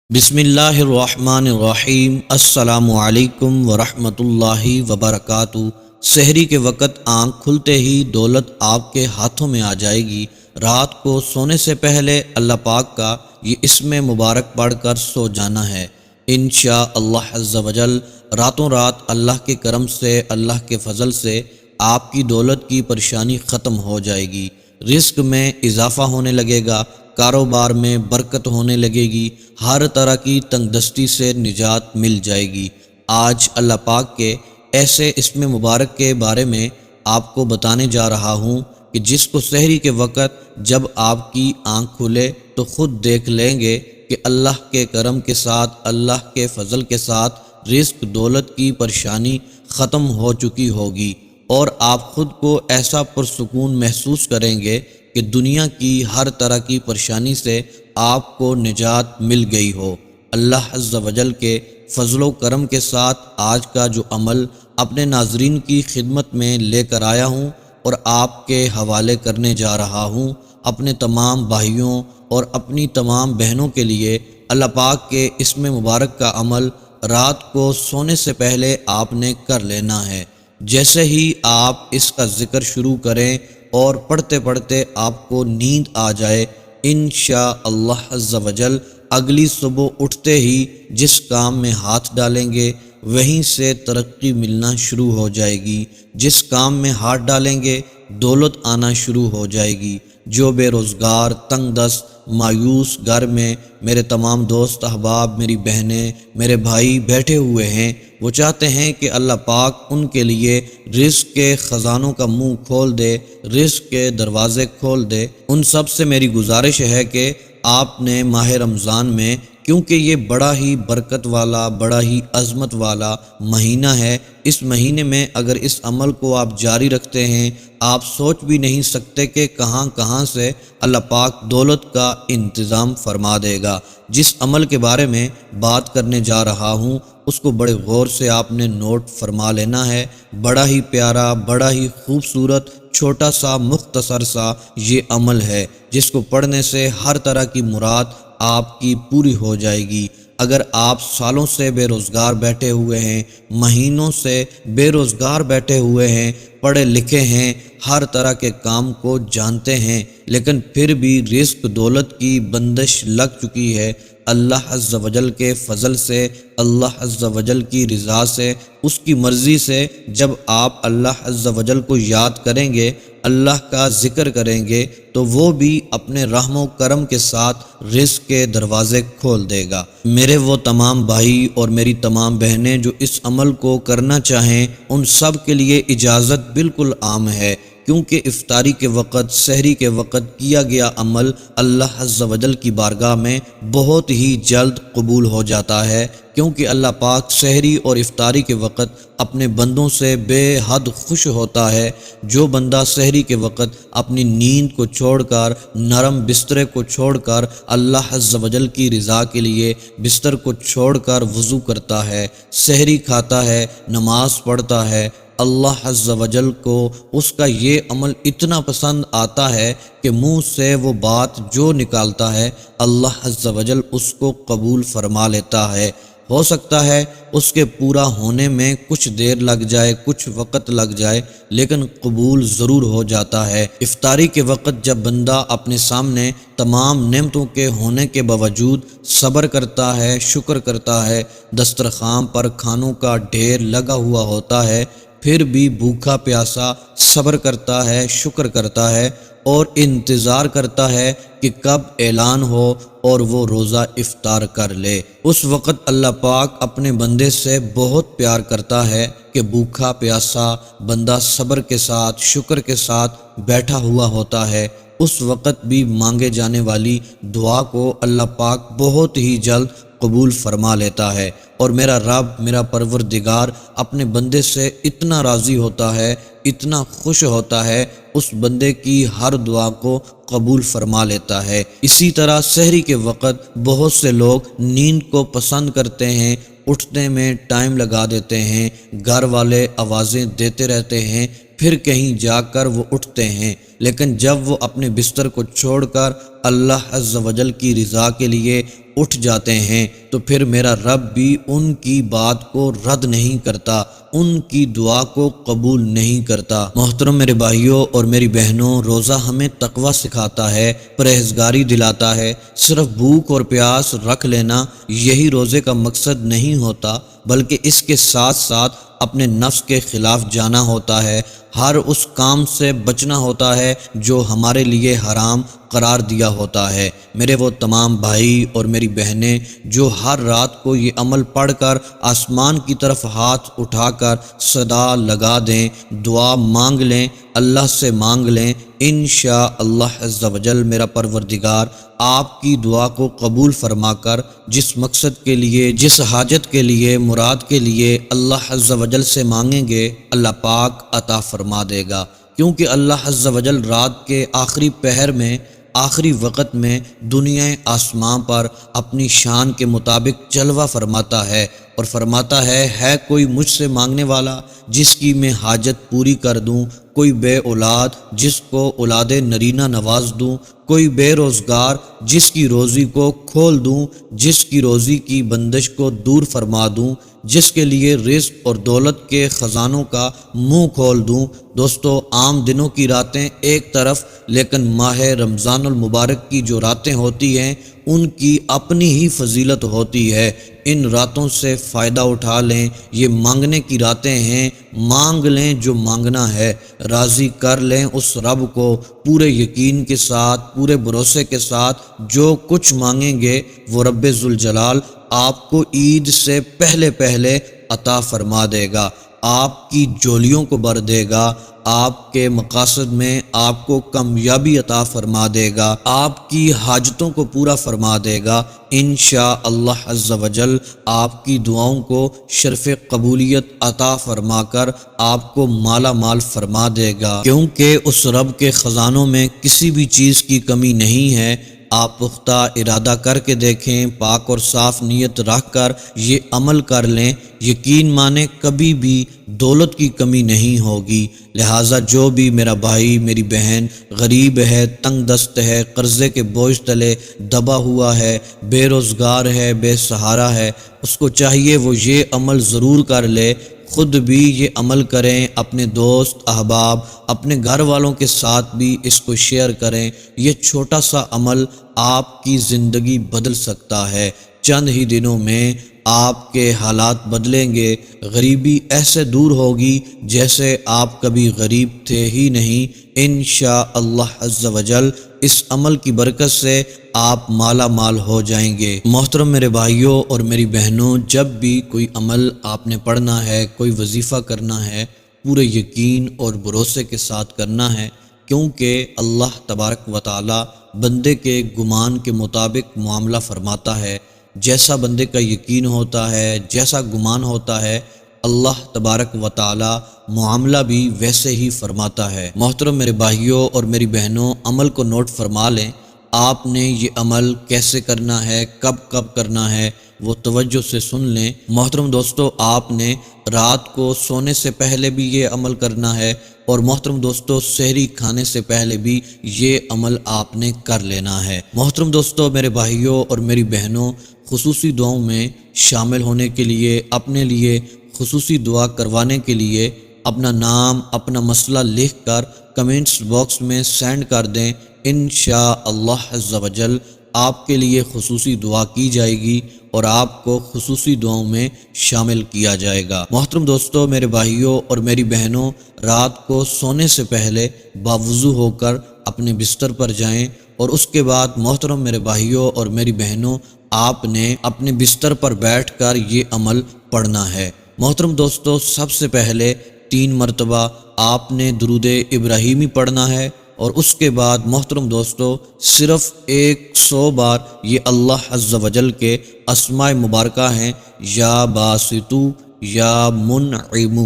بسم اللہ الرحمن الرحیم۔ السلام علیکم ورحمۃ اللہ وبرکاتہ۔ سحری کے وقت آنکھ کھلتے ہی دولت آپ کے ہاتھوں میں آ جائے گی۔ رات کو سونے سے پہلے اللہ پاک کا یہ اسم مبارک پڑھ کر سو جانا ہے۔ انشاءاللہ عز و جل راتوں رات اللہ کے کرم سے، اللہ کے فضل سے آپ کی دولت کی پریشانی ختم ہو جائے گی۔ رزق میں اضافہ ہونے لگے گا، کاروبار میں برکت ہونے لگے گی، ہر طرح کی تنگ دستی سے نجات مل جائے گی۔ آج اللہ پاک کے ایسے اسم مبارک کے بارے میں آپ کو بتانے جا رہا ہوں کہ جس کو سحری کے وقت جب آپ کی آنکھ کھلے تو خود دیکھ لیں گے کہ اللہ کے کرم کے ساتھ، اللہ کے فضل کے ساتھ رزق دولت کی پریشانی ختم ہو چکی ہوگی، اور آپ خود کو ایسا پرسکون محسوس کریں گے کہ دنیا کی ہر طرح کی پریشانی سے آپ کو نجات مل گئی ہو۔ اللہ عز و جل کے فضل و کرم کے ساتھ آج کا جو عمل اپنے ناظرین کی خدمت میں لے کر آیا ہوں اور آپ کے حوالے کرنے جا رہا ہوں، اپنے تمام بھائیوں اور اپنی تمام بہنوں کے لیے اللہ پاک کے اسم مبارک کا عمل رات کو سونے سے پہلے آپ نے کر لینا ہے۔ جیسے ہی آپ اس کا ذکر شروع کریں اور پڑھتے پڑھتے آپ کو نیند آ جائے، انشاءاللہ عز و جل اگلی صبح اٹھتے ہی جس کام میں ہاتھ ڈالیں گے وہیں سے ترقی ملنا شروع ہو جائے گی۔ جس کام میں ہاتھ ڈالیں گے دولت آنا شروع ہو جائے گی۔ جو بے روزگار، تنگ دست، مایوس گھر میں میرے تمام دوست احباب، میری بہنیں، میرے بھائی بیٹھے ہوئے ہیں، وہ چاہتے ہیں کہ اللہ پاک ان کے لیے رزق کے خزانوں کا منہ کھول دے، رزق کے دروازے کھول دے۔ ان سب سے میری گزارش ہے کہ آپ نے ماہ رمضان میں، کیونکہ یہ بڑا ہی برکت والا، بڑا ہی عظمت والا مہینہ ہے، اس مہینے میں اگر اس عمل کو آپ جاری رکھتے ہیں، آپ سوچ بھی نہیں سکتے کہ کہاں کہاں سے اللہ پاک دولت کا انتظام فرما دے گا۔ جس عمل کے بارے میں بات کرنے جا رہا ہوں اس کو بڑے غور سے آپ نے نوٹ فرما لینا ہے۔ بڑا ہی پیارا، بڑا ہی خوبصورت، چھوٹا سا، مختصر سا یہ عمل ہے جس کو پڑھنے سے ہر طرح کی مراد آپ کی پوری ہو جائے گی۔ اگر آپ سالوں سے بے روزگار بیٹھے ہوئے ہیں، مہینوں سے بے روزگار بیٹھے ہوئے ہیں، پڑھے لکھے ہیں، ہر طرح کے کام کو جانتے ہیں، لیکن پھر بھی رزق دولت کی بندش لگ چکی ہے، اللہ عز و جل کے فضل سے، اللہ عز و جل کی رضا سے، اس کی مرضی سے جب آپ اللہ عز و جل کو یاد کریں گے، اللہ کا ذکر کریں گے، تو وہ بھی اپنے رحم و کرم کے ساتھ رزق کے دروازے کھول دے گا۔ میرے وہ تمام بھائی اور میری تمام بہنیں جو اس عمل کو کرنا چاہیں، ان سب کے لیے اجازت بالکل عام ہے، کیونکہ افطاری کے وقت، سحری کے وقت کیا گیا عمل اللہ عز و جل کی بارگاہ میں بہت ہی جلد قبول ہو جاتا ہے، کیونکہ اللہ پاک سحری اور افطاری کے وقت اپنے بندوں سے بے حد خوش ہوتا ہے۔ جو بندہ سحری کے وقت اپنی نیند کو چھوڑ کر، نرم بسترے کو چھوڑ کر، اللہ عز و جل کی رضا کے لیے بستر کو چھوڑ کر وضو کرتا ہے، سحری کھاتا ہے، نماز پڑھتا ہے، اللہ عز و جل کو اس کا یہ عمل اتنا پسند آتا ہے کہ منہ سے وہ بات جو نکالتا ہے اللہ عز و جل اس کو قبول فرما لیتا ہے۔ ہو سکتا ہے اس کے پورا ہونے میں کچھ دیر لگ جائے، کچھ وقت لگ جائے، لیکن قبول ضرور ہو جاتا ہے۔ افطاری کے وقت جب بندہ اپنے سامنے تمام نعمتوں کے ہونے کے باوجود صبر کرتا ہے، شکر کرتا ہے، دسترخوان پر کھانوں کا ڈھیر لگا ہوا ہوتا ہے، پھر بھی بھوکا پیاسا صبر کرتا ہے، شکر کرتا ہے اور انتظار کرتا ہے کہ کب اعلان ہو اور وہ روزہ افطار کر لے۔ اس وقت اللہ پاک اپنے بندے سے بہت پیار کرتا ہے کہ بھوکا پیاسا بندہ صبر کے ساتھ، شکر کے ساتھ بیٹھا ہوا ہوتا ہے۔ اس وقت بھی مانگے جانے والی دعا کو اللہ پاک بہت ہی جلد قبول فرما لیتا ہے، اور میرا رب، میرا پروردگار اپنے بندے سے اتنا راضی ہوتا ہے، اتنا خوش ہوتا ہے، اس بندے کی ہر دعا کو قبول فرما لیتا ہے۔ اسی طرح سحری کے وقت بہت سے لوگ نیند کو پسند کرتے ہیں، اٹھنے میں ٹائم لگا دیتے ہیں، گھر والے آوازیں دیتے رہتے ہیں پھر کہیں جا کر وہ اٹھتے ہیں، لیکن جب وہ اپنے بستر کو چھوڑ کر اللہ عز و جل کی رضا کے لیے اٹھ جاتے ہیں تو پھر میرا رب بھی ان کی بات کو رد نہیں کرتا، ان کی دعا کو قبول نہیں کرتا۔ محترم میرے بھائیوں اور میری بہنوں، روزہ ہمیں تقوی سکھاتا ہے، پرہیزگاری دلاتا ہے۔ صرف بھوک اور پیاس رکھ لینا یہی روزے کا مقصد نہیں ہوتا، بلکہ اس کے ساتھ ساتھ اپنے نفس کے خلاف جانا ہوتا ہے، ہر اس کام سے بچنا ہوتا ہے جو ہمارے لیے حرام قرار دیا ہوتا ہے۔ میرے وہ تمام بھائی اور میری بہنیں جو ہر رات کو یہ عمل پڑھ کر آسمان کی طرف ہاتھ اٹھا کر صدا لگا دیں، دعا مانگ لیں، اللہ سے مانگ لیں، انشاءاللہ عز و جل میرا پروردگار آپ کی دعا کو قبول فرما کر جس مقصد کے لیے، جس حاجت کے لیے، مراد کے لیے اللہ عز و جل سے مانگیں گے، اللہ پاک عطا فرما دے گا، کیونکہ اللہ عز و جل رات کے آخری پہر میں، آخری وقت میں دنیا آسمان پر اپنی شان کے مطابق جلوہ فرماتا ہے اور فرماتا ہے کوئی مجھ سے مانگنے والا جس کی میں حاجت پوری کر دوں، کوئی بے اولاد جس کو اولاد نرینہ نواز دوں، کوئی بے روزگار جس کی روزی کو کھول دوں، جس کی روزی کی بندش کو دور فرما دوں، جس کے لیے رزق اور دولت کے خزانوں کا منہ کھول دوں۔ دوستو، عام دنوں کی راتیں ایک طرف، لیکن ماہ رمضان المبارک کی جو راتیں ہوتی ہیں ان کی اپنی ہی فضیلت ہوتی ہے۔ ان راتوں سے فائدہ اٹھا لیں، یہ مانگنے کی راتیں ہیں، مانگ لیں جو مانگنا ہے، راضی کر لیں اس رب کو پورے یقین کے ساتھ، پورے بھروسے کے ساتھ۔ جو کچھ مانگیں گے وہ رب ذوالجلال آپ کو عید سے پہلے پہلے عطا فرما دے گا، آپ کی جولیوں کو بھر دے گا، آپ کے مقاصد میں آپ کو کامیابی عطا فرما دے گا، آپ کی حاجتوں کو پورا فرما دے گا۔ انشاءاللہ عز و جل آپ کی دعاؤں کو شرف قبولیت عطا فرما کر آپ کو مالا مال فرما دے گا، کیونکہ اس رب کے خزانوں میں کسی بھی چیز کی کمی نہیں ہے۔ آپ پختہ ارادہ کر کے دیکھیں، پاک اور صاف نیت رکھ کر یہ عمل کر لیں، یقین مانیں کبھی بھی دولت کی کمی نہیں ہوگی۔ لہٰذا جو بھی میرا بھائی، میری بہن غریب ہے، تنگ دست ہے، قرضے کے بوجھ تلے دبا ہوا ہے، بے روزگار ہے، بے سہارا ہے، اس کو چاہیے وہ یہ عمل ضرور کر لے، خود بھی یہ عمل کریں، اپنے دوست احباب، اپنے گھر والوں کے ساتھ بھی اس کو شیئر کریں۔ یہ چھوٹا سا عمل آپ کی زندگی بدل سکتا ہے، چند ہی دنوں میں آپ کے حالات بدلیں گے، غریبی ایسے دور ہوگی جیسے آپ کبھی غریب تھے ہی نہیں۔ انشاءاللہ عز و جل اس عمل کی برکت سے آپ مالا مال ہو جائیں گے۔ محترم میرے بھائیوں اور میری بہنوں، جب بھی کوئی عمل آپ نے پڑھنا ہے، کوئی وظیفہ کرنا ہے، پورے یقین اور بھروسے کے ساتھ کرنا ہے، کیونکہ اللہ تبارک و تعالی بندے کے گمان کے مطابق معاملہ فرماتا ہے۔ جیسا بندے کا یقین ہوتا ہے، جیسا گمان ہوتا ہے، اللہ تبارک و تعالی معاملہ بھی ویسے ہی فرماتا ہے۔ محترم میرے بھائیوں اور میری بہنوں، عمل کو نوٹ فرما لیں۔ آپ نے یہ عمل کیسے کرنا ہے، کب کب کرنا ہے، وہ توجہ سے سن لیں۔ محترم دوستو، آپ نے رات کو سونے سے پہلے بھی یہ عمل کرنا ہے، اور محترم دوستو، سحری کھانے سے پہلے بھی یہ عمل آپ نے کر لینا ہے۔ محترم دوستو، میرے بھائیوں اور میری بہنوں، خصوصی دعاؤں میں شامل ہونے کے لیے، اپنے لیے خصوصی دعا کروانے کے لیے اپنا نام، اپنا مسئلہ لکھ کر کمنٹس باکس میں سینڈ کر دیں۔ انشاءاللہ عز و جل آپ کے لیے خصوصی دعا کی جائے گی اور آپ کو خصوصی دعاؤں میں شامل کیا جائے گا۔ محترم دوستو، میرے بھائیوں اور میری بہنوں، رات کو سونے سے پہلے باوضو ہو کر اپنے بستر پر جائیں، اور اس کے بعد محترم میرے بھائیوں اور میری بہنوں، آپ نے اپنے بستر پر بیٹھ کر یہ عمل پڑھنا ہے۔ محترم دوستو، سب سے پہلے 3 مرتبہ آپ نے درود ابراہیمی پڑھنا ہے، اور اس کے بعد محترم دوستو صرف 100 بار یہ اللہ عز و جل کے اسماء مبارکہ ہیں، یا باسطو، یا منعم،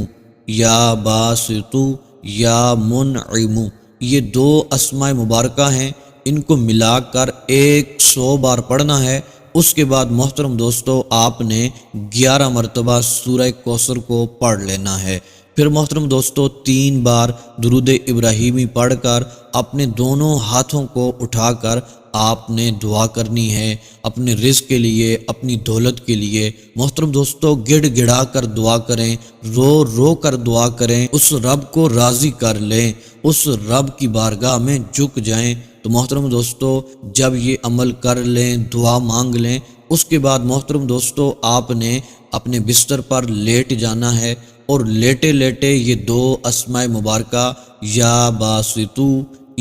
یا باسطو، یا منعم، یہ 2 اسماء مبارکہ ہیں، ان کو ملا کر 100 بار پڑھنا ہے۔ اس کے بعد محترم دوستو، آپ نے 11 مرتبہ سورہ کوثر کو پڑھ لینا ہے۔ پھر محترم دوستو 3 بار درود ابراہیمی پڑھ کر اپنے دونوں ہاتھوں کو اٹھا کر آپ نے دعا کرنی ہے اپنے رزق کے لیے، اپنی دولت کے لیے۔ محترم دوستو گڑ گڑا کر دعا کریں، رو رو کر دعا کریں، اس رب کو راضی کر لیں، اس رب کی بارگاہ میں جھک جائیں۔ تو محترم دوستو جب یہ عمل کر لیں، دعا مانگ لیں، اس کے بعد محترم دوستو آپ نے اپنے بستر پر لیٹ جانا ہے اور لیٹے لیٹے یہ 2 اسماء مبارکہ یا باسطو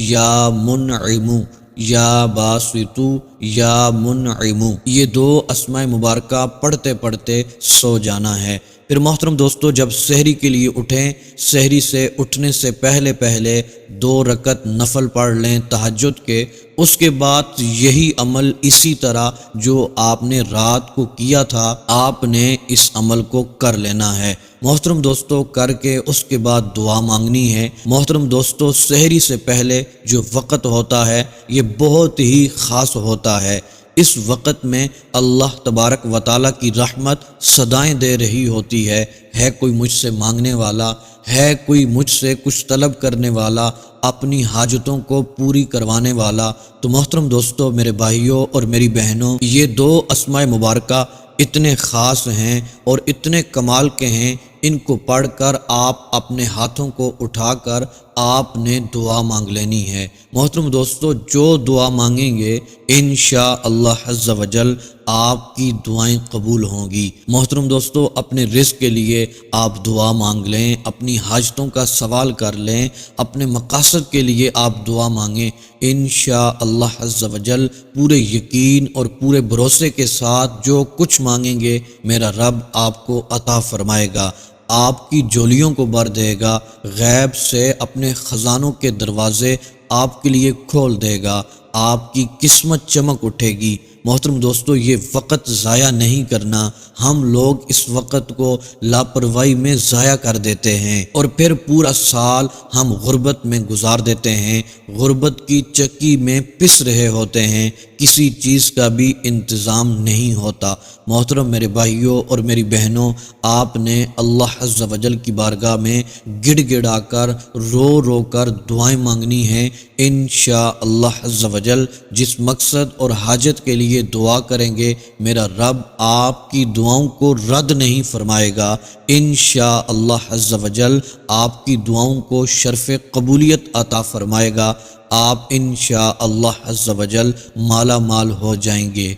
یا منعمو، یا باسطو یا منعمو، یہ 2 اسماء مبارکہ پڑھتے پڑھتے سو جانا ہے۔ پھر محترم دوستو جب سحری کے لیے اٹھیں، سحری سے اٹھنے سے پہلے 2 رکعت نفل پڑھ لیں تہجد کے۔ اس کے بعد یہی عمل اسی طرح جو آپ نے رات کو کیا تھا، آپ نے اس عمل کو کر لینا ہے۔ محترم دوستو کر کے اس کے بعد دعا مانگنی ہے۔ محترم دوستو سحری سے پہلے جو وقت ہوتا ہے یہ بہت ہی خاص ہوتا ہے۔ اس وقت میں اللہ تبارک و تعالیٰ کی رحمت صدائیں دے رہی ہوتی ہے کوئی مجھ سے مانگنے والا، ہے کوئی مجھ سے کچھ طلب کرنے والا، اپنی حاجتوں کو پوری کروانے والا۔ تو محترم دوستو میرے بھائیوں اور میری بہنوں، یہ 2 اسماء مبارکہ اتنے خاص ہیں اور اتنے کمال کے ہیں، ان کو پڑھ کر آپ اپنے ہاتھوں کو اٹھا کر آپ نے دعا مانگ لینی ہے۔ محترم دوستو جو دعا مانگیں گے انشاءاللہ عز و جل آپ کی دعائیں قبول ہوں گی۔ محترم دوستو اپنے رزق کے لیے آپ دعا مانگ لیں، اپنی حاجتوں کا سوال کر لیں، اپنے مقاصد کے لیے آپ دعا مانگیں، انشاءاللہ عز و جل پورے یقین اور پورے بھروسے کے ساتھ جو کچھ مانگیں گے میرا رب آپ کو عطا فرمائے گا، آپ کی جولیوں کو بھر دے گا، غیب سے اپنے خزانوں کے دروازے آپ کے لیے کھول دے گا، آپ کی قسمت چمک اٹھے گی۔ محترم دوستو یہ وقت ضائع نہیں کرنا، ہم لوگ اس وقت کو لاپرواہی میں ضائع کر دیتے ہیں اور پھر پورا سال ہم غربت میں گزار دیتے ہیں، غربت کی چکی میں پس رہے ہوتے ہیں، کسی چیز کا بھی انتظام نہیں ہوتا۔ محترم میرے بھائیوں اور میری بہنوں، آپ نے اللہ عز و جل کی بارگاہ میں گڑ گڑا کر رو رو کر دعائیں مانگنی ہیں۔ انشاءاللہ عز و جل جس مقصد اور حاجت کے لیے دعا کریں گے میرا رب آپ کی دعاؤں کو رد نہیں فرمائے گا، انشاءاللہ عز و جل آپ کی دعاؤں کو شرف قبولیت عطا فرمائے گا، آپ انشاءاللہ عز و جل مالا مال ہو جائیں گے۔